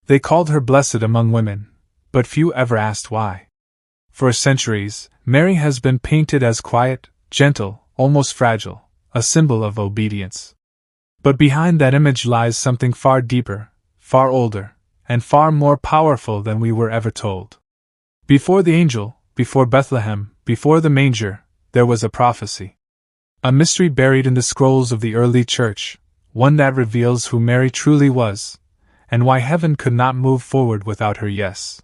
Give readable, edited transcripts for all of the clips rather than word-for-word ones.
They called her blessed among women, but few ever asked why. For centuries, Mary has been painted as quiet, gentle, almost fragile, a symbol of obedience. But behind that image lies something far deeper, far older, and far more powerful than we were ever told. Before the angel, before Bethlehem, before the manger, there was a prophecy. A mystery buried in the scrolls of the early church, one that reveals who Mary truly was, and why heaven could not move forward without her yes.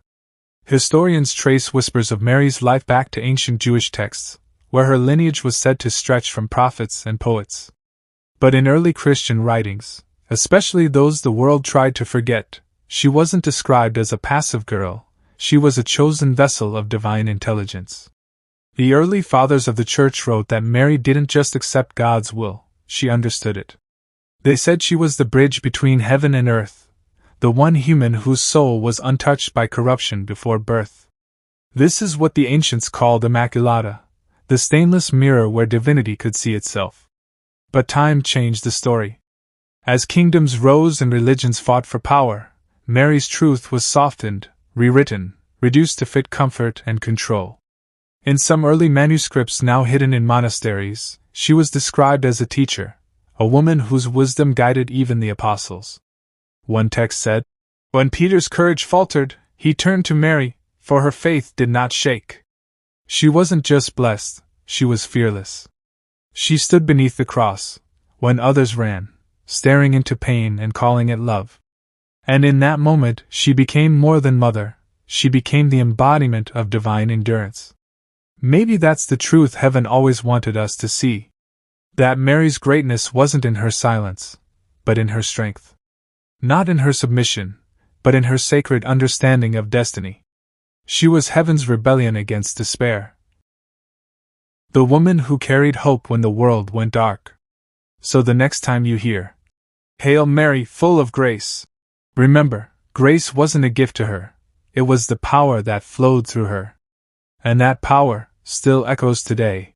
Historians trace whispers of Mary's life back to ancient Jewish texts, where her lineage was said to stretch from prophets and poets. But in early Christian writings, especially those the world tried to forget, she wasn't described as a passive girl, she was a chosen vessel of divine intelligence. The early fathers of the Church wrote that Mary didn't just accept God's will, she understood it. They said she was the bridge between heaven and earth, the one human whose soul was untouched by corruption before birth. This is what the ancients called Immaculata, the stainless mirror where divinity could see itself. But time changed the story. As kingdoms rose and religions fought for power, Mary's truth was softened, rewritten, reduced to fit comfort and control. In some early manuscripts now hidden in monasteries, she was described as a teacher, a woman whose wisdom guided even the apostles. One text said, "When Peter's courage faltered, he turned to Mary, for her faith did not shake." She wasn't just blessed, she was fearless. She stood beneath the cross, when others ran, staring into pain and calling it love. And in that moment, she became more than mother, she became the embodiment of divine endurance. Maybe that's the truth heaven always wanted us to see. That Mary's greatness wasn't in her silence, but in her strength. Not in her submission, but in her sacred understanding of destiny. She was heaven's rebellion against despair. The woman who carried hope when the world went dark. So the next time you hear, "Hail Mary, full of grace," remember, grace wasn't a gift to her, it was the power that flowed through her. And that power still echoes today.